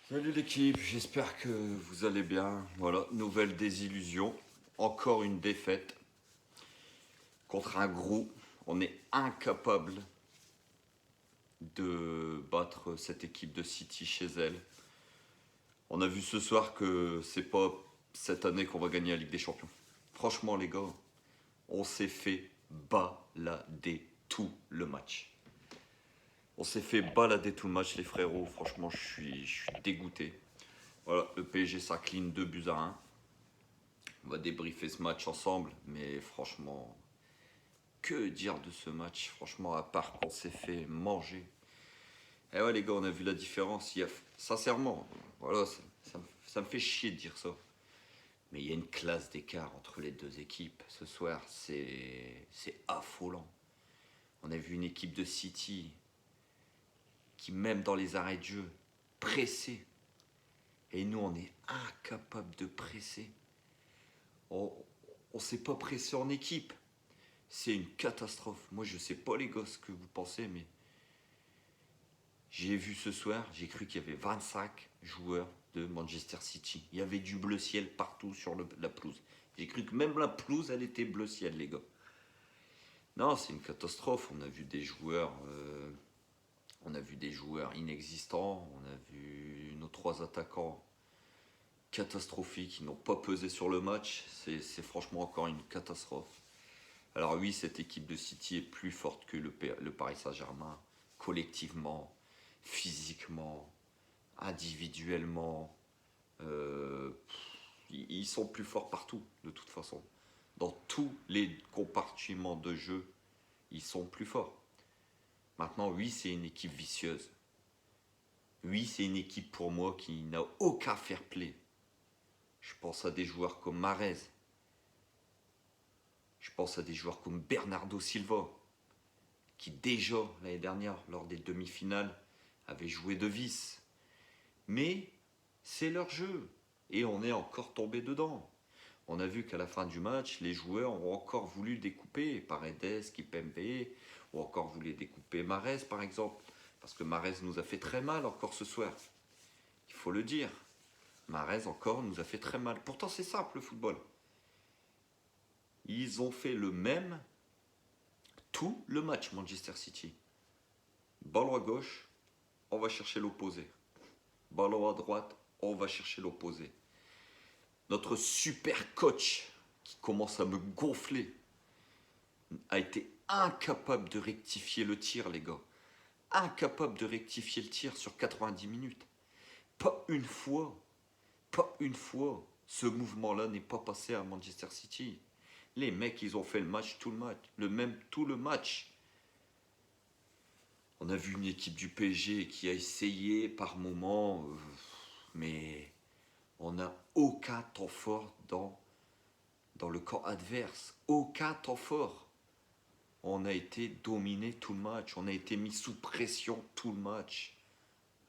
Salut l'équipe, j'espère que vous allez bien. Voilà, nouvelle désillusion. Encore une défaite contre un gros. On est incapable de battre cette équipe de City chez elle. On a vu ce soir que c'est pas cette année qu'on va gagner la Ligue des Champions. Franchement les gars, on s'est fait balader tout le match. On s'est fait balader tout le match les frérots. Franchement, je suis dégoûté. Voilà, le PSG s'incline 2 buts à 1. On va débriefer ce match ensemble, mais franchement, que dire de ce match? Franchement, à part qu'on s'est fait manger. Eh ouais, les gars, on a vu la différence. Sincèrement, voilà, ça me fait chier de dire ça. Mais il y a une classe d'écart entre les deux équipes. Ce soir, c'est affolant. On a vu une équipe de City qui, même dans les arrêts de jeu, pressait. Et nous, on est incapable de presser. On ne s'est pas pressé en équipe. C'est une catastrophe. Moi, je sais pas les gosses ce que vous pensez, mais j'ai vu ce soir, j'ai cru qu'il y avait 25 joueurs de Manchester City. Il y avait du bleu ciel partout sur la pelouse. J'ai cru que même la pelouse, elle était bleu ciel, les gars. Non, c'est une catastrophe. On a vu des joueurs inexistants. On a vu nos 3 attaquants catastrophiques qui n'ont pas pesé sur le match. C'est franchement encore une catastrophe. Alors oui, cette équipe de City est plus forte que le Paris Saint-Germain, collectivement, physiquement, individuellement. Euh, ils sont plus forts partout, de toute façon. Dans tous les compartiments de jeu, ils sont plus forts. Maintenant, oui, c'est une équipe vicieuse. Oui, c'est une équipe pour moi qui n'a aucun fair play. Je pense à des joueurs comme Mahrez. Je pense à des joueurs comme Bernardo Silva, qui déjà l'année dernière, lors des demi-finales, avaient joué de vis. Mais c'est leur jeu. Et on est encore tombé dedans. On a vu qu'à la fin du match, les joueurs ont encore voulu découper Paredes, Kipembe, ou encore voulu découper Mahrez par exemple. Parce que Mahrez nous a fait très mal encore ce soir. Il faut le dire. Mahrez encore nous a fait très mal. Pourtant c'est simple le football. Ils ont fait le même tout le match Manchester City. Ballon à gauche, on va chercher l'opposé. Ballon à droite, on va chercher l'opposé. Notre super coach, qui commence à me gonfler, a été incapable de rectifier le tir, les gars. Incapable de rectifier le tir sur 90 minutes. Pas une fois. Pas une fois. Ce mouvement-là n'est pas passé à Manchester City. Les mecs, ils ont fait le match, tout le match. Tout le match. On a vu une équipe du PSG qui a essayé par moments, mais on n'a aucun temps fort dans le camp adverse. Aucun temps fort. On a été dominé tout le match. On a été mis sous pression tout le match.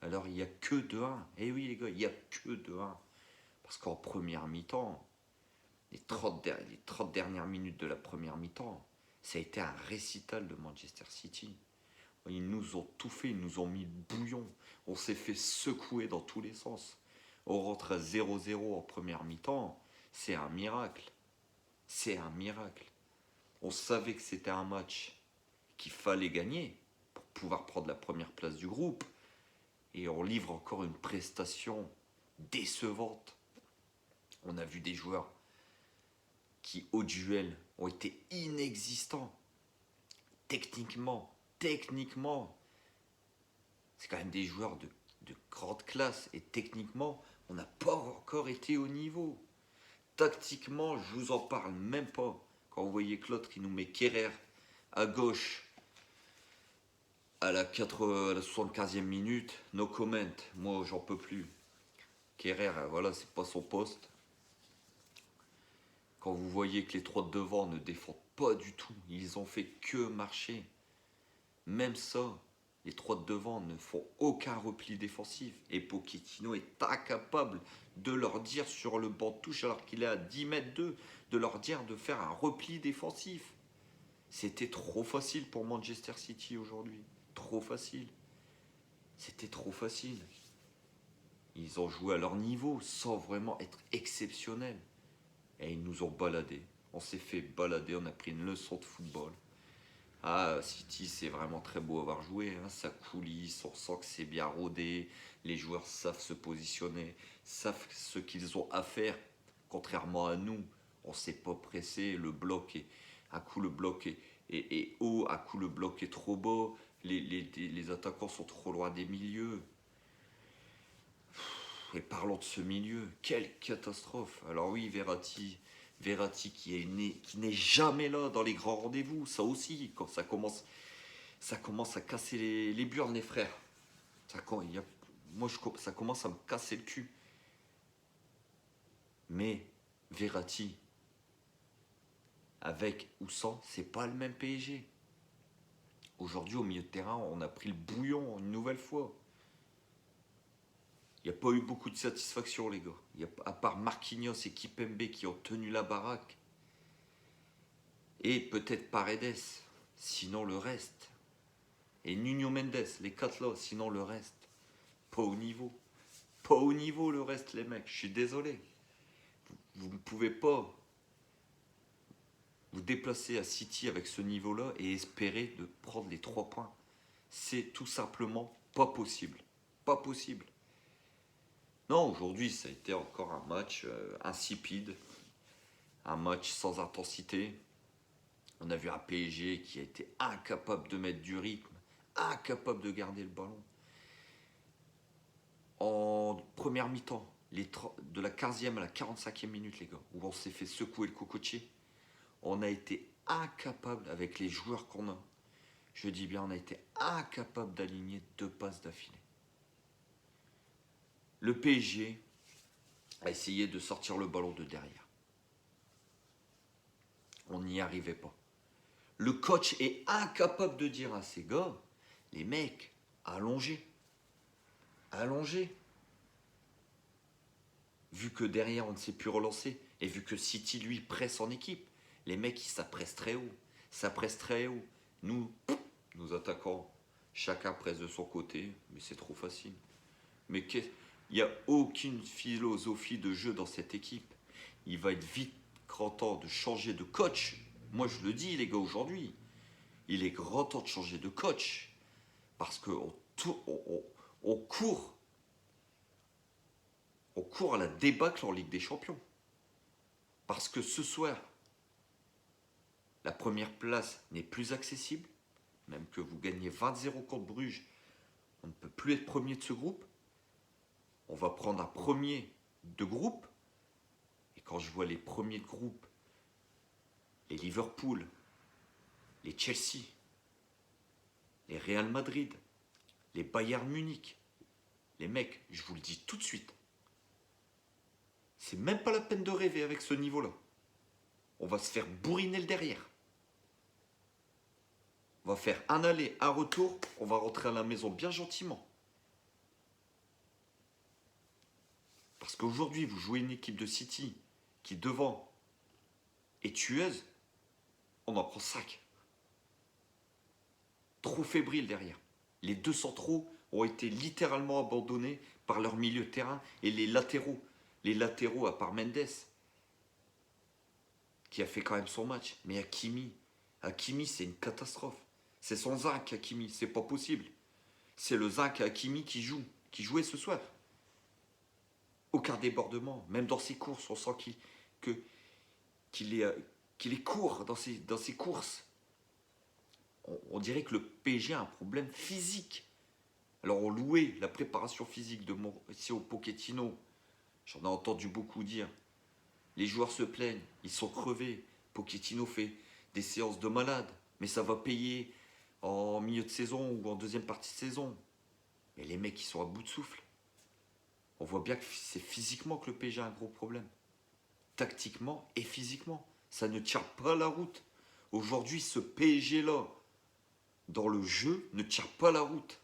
Alors il n'y a que 2-1. Eh oui les gars, il n'y a que 2-1. Parce qu'en première mi-temps, les 30 dernières minutes de la première mi-temps, ça a été un récital de Manchester City. Ils nous ont tout fait, ils nous ont mis le bouillon. On s'est fait secouer dans tous les sens. On rentre à 0-0 en première mi-temps. C'est un miracle. C'est un miracle. On savait que c'était un match qu'il fallait gagner pour pouvoir prendre la première place du groupe. Et on livre encore une prestation décevante. On a vu des joueurs qui, au duel, ont été inexistants. Techniquement, c'est quand même des joueurs de grande classe. Et techniquement, on n'a pas encore été au niveau. Tactiquement, je vous en parle même pas. Quand vous voyez que l'autre, il nous met Kerrer à gauche à la 75e minute, no comment. Moi, j'en peux plus. Kerrer, voilà, c'est pas son poste. Quand vous voyez que les 3 de devant ne défendent pas du tout, ils ont fait que marcher. Même ça, les 3 de devant ne font aucun repli défensif. Et Pochettino est incapable de leur dire sur le banc de touche, alors qu'il est à 10 mètres d'eux, de leur dire de faire un repli défensif. C'était trop facile pour Manchester City aujourd'hui. Trop facile. C'était trop facile. Ils ont joué à leur niveau sans vraiment être exceptionnels. Et ils nous ont baladés. On s'est fait balader, on a pris une leçon de football. Ah, City, c'est vraiment très beau à avoir joué, hein. Ça coulisse, on sent que c'est bien rodé. Les joueurs savent se positionner, savent ce qu'ils ont à faire. Contrairement à nous, on ne s'est pas pressé. Le bloc est, un coup le bloc est haut, un coup le bloc est trop bas. Les attaquants sont trop loin des milieux. Et parlons de ce milieu, quelle catastrophe. Alors oui, Verratti qui n'est jamais là dans les grands rendez-vous, ça aussi, quand ça commence à casser les burnes, les frères. Ça, ça commence à me casser le cul. Mais Verratti, avec ou sans, c'est pas le même PSG. Aujourd'hui, au milieu de terrain, on a pris le bouillon une nouvelle fois. Il n'y a pas eu beaucoup de satisfaction, les gars. À part Marquinhos et Kipembe qui ont tenu la baraque. Et peut-être Paredes. Sinon le reste. Et Nuno Mendes, les quatre là. Sinon le reste. Pas au niveau. Pas au niveau le reste, les mecs. Je suis désolé. Vous ne pouvez pas vous déplacer à City avec ce niveau-là et espérer de prendre les 3 points. C'est tout simplement pas possible. Pas possible. Non, aujourd'hui, ça a été encore un match insipide, un match sans intensité. On a vu un PSG qui a été incapable de mettre du rythme, incapable de garder le ballon. En première mi-temps, de la 15e à la 45e minute, les gars, où on s'est fait secouer le cocotier, on a été incapable, avec les joueurs qu'on a, je dis bien, on a été incapable d'aligner 2 passes d'affilée. Le PSG a essayé de sortir le ballon de derrière. On n'y arrivait pas. Le coach est incapable de dire à ses gars, les mecs, allongez. Allongez. Vu que derrière, on ne sait plus relancer, et vu que City, lui, presse en équipe, les mecs, ça presse très haut. Ça presse très haut. Nous attaquons. Chacun presse de son côté, mais c'est trop facile. Mais il n'y a aucune philosophie de jeu dans cette équipe. Il va être vite grand temps de changer de coach. Moi, je le dis, les gars, aujourd'hui. Il est grand temps de changer de coach. Parce qu'on court. On court à la débâcle en Ligue des Champions. Parce que ce soir, la première place n'est plus accessible. Même que vous gagnez 20-0 contre Bruges, on ne peut plus être premier de ce groupe. On va prendre un premier de groupe. Et quand je vois les premiers de groupe, les Liverpool, les Chelsea, les Real Madrid, les Bayern Munich, les mecs, je vous le dis tout de suite, c'est même pas la peine de rêver avec ce niveau-là. On va se faire bourriner le derrière. On va faire un aller, un retour, on va rentrer à la maison bien gentiment. Parce qu'aujourd'hui, vous jouez une équipe de City qui, devant, est tueuse, on en prend 5. Trop fébrile derrière. Les 2 centraux ont été littéralement abandonnés par leur milieu de terrain et les latéraux à part Mendes, qui a fait quand même son match. Mais Hakimi, c'est une catastrophe. C'est son zinc, Hakimi, c'est pas possible. C'est le zinc Hakimi qui jouait ce soir. Aucun débordement, même dans ses courses, on sent qu'il est court dans ses courses. On dirait que le PSG a un problème physique. Alors on louait la préparation physique de Mauricio Pochettino. J'en ai entendu beaucoup dire. Les joueurs se plaignent, ils sont crevés. Pochettino fait des séances de malade, mais ça va payer en milieu de saison ou en deuxième partie de saison. Mais les mecs, ils sont à bout de souffle. On voit bien que c'est physiquement que le PSG a un gros problème. Tactiquement et physiquement. Ça ne tient pas la route. Aujourd'hui, ce PSG-là, dans le jeu, ne tient pas la route.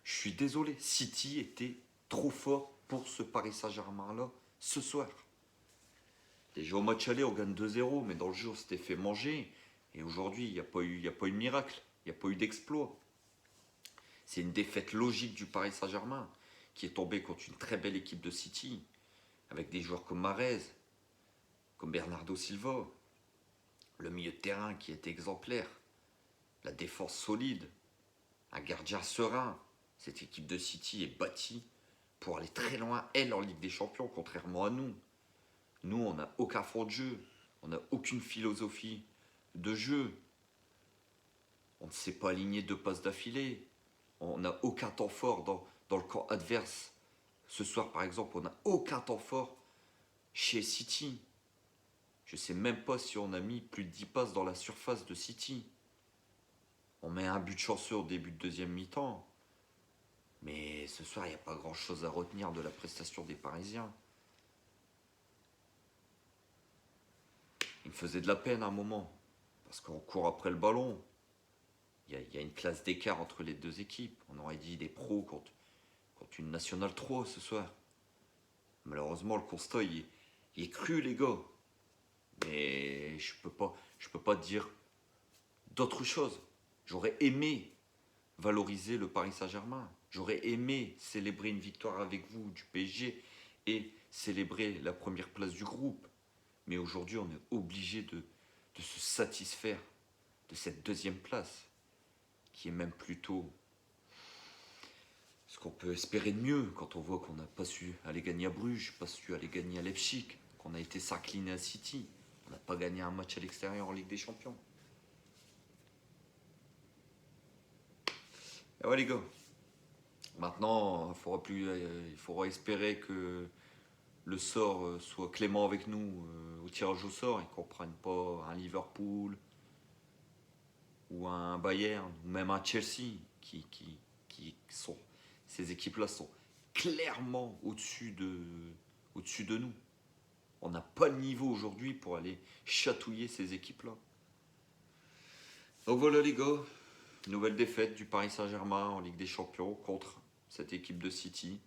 Je suis désolé, City était trop fort pour ce Paris Saint-Germain-là ce soir. Déjà au match aller, on gagne 2-0, mais dans le jeu, on s'était fait manger. Et aujourd'hui, il n'y a pas eu de miracle, il n'y a pas eu d'exploit. C'est une défaite logique du Paris Saint-Germain, qui est tombé contre une très belle équipe de City, avec des joueurs comme Mahrez, comme Bernardo Silva, le milieu de terrain qui est exemplaire, la défense solide, un gardien serein. Cette équipe de City est bâtie pour aller très loin, elle, en Ligue des Champions, contrairement à nous. Nous, on n'a aucun fond de jeu, on n'a aucune philosophie de jeu. On ne sait pas aligner 2 passes d'affilée. On n'a aucun temps fort dans le camp adverse. Ce soir, par exemple, on n'a aucun temps fort chez City. Je ne sais même pas si on a mis plus de 10 passes dans la surface de City. On met un but chanceux au début de deuxième mi-temps. Mais ce soir, il n'y a pas grand-chose à retenir de la prestation des Parisiens. Il me faisait de la peine à un moment. Parce qu'on court après le ballon. Il y a une classe d'écart entre les deux équipes. On aurait dit des pros contre une Nationale 3 ce soir. Malheureusement, le constat, il est cru, les gars. Mais je peux pas dire d'autre chose. J'aurais aimé valoriser le Paris Saint-Germain. J'aurais aimé célébrer une victoire avec vous du PSG et célébrer la première place du groupe. Mais aujourd'hui, on est obligé de se satisfaire de cette deuxième place, qui est même plutôt ce qu'on peut espérer de mieux quand on voit qu'on n'a pas su aller gagner à Bruges, pas su aller gagner à Leipzig, qu'on a été s'incliner à City. On n'a pas gagné un match à l'extérieur en Ligue des Champions. Et ouais les gars, maintenant il faudra espérer que le sort soit clément avec nous au tirage au sort et qu'on ne prenne pas un Liverpool ou un Bayern ou même un Chelsea qui sont, ces équipes-là sont clairement au-dessus de nous. On n'a pas le niveau aujourd'hui pour aller chatouiller ces équipes-là. Donc voilà les gars, nouvelle défaite du Paris Saint-Germain en Ligue des Champions contre cette équipe de City.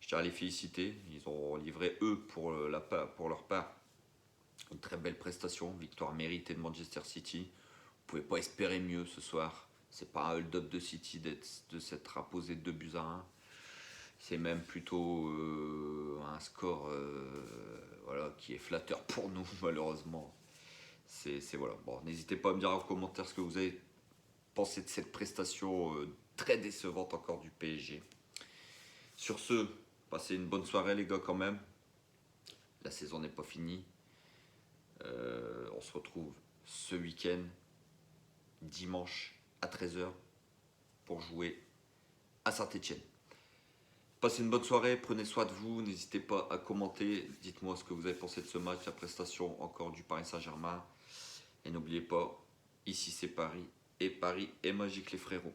Je tiens à les féliciter, ils ont livré eux pour leur part une très belle prestation, victoire méritée de Manchester City. Vous ne pouvez pas espérer mieux ce soir. C'est pas un hold-up de City de s'être imposé 2-1. C'est même plutôt un score voilà, qui est flatteur pour nous, malheureusement. Voilà. Bon, n'hésitez pas à me dire en commentaire ce que vous avez pensé de cette prestation très décevante encore du PSG. Sur ce, passez une bonne soirée les gars quand même. La saison n'est pas finie. On se retrouve ce week-end, dimanche à 13h, pour jouer à Saint-Etienne. Passez une bonne soirée, prenez soin de vous, n'hésitez pas à commenter, dites-moi ce que vous avez pensé de ce match, la prestation encore du Paris Saint-Germain. Et n'oubliez pas, ici c'est Paris, et Paris est magique les frérots.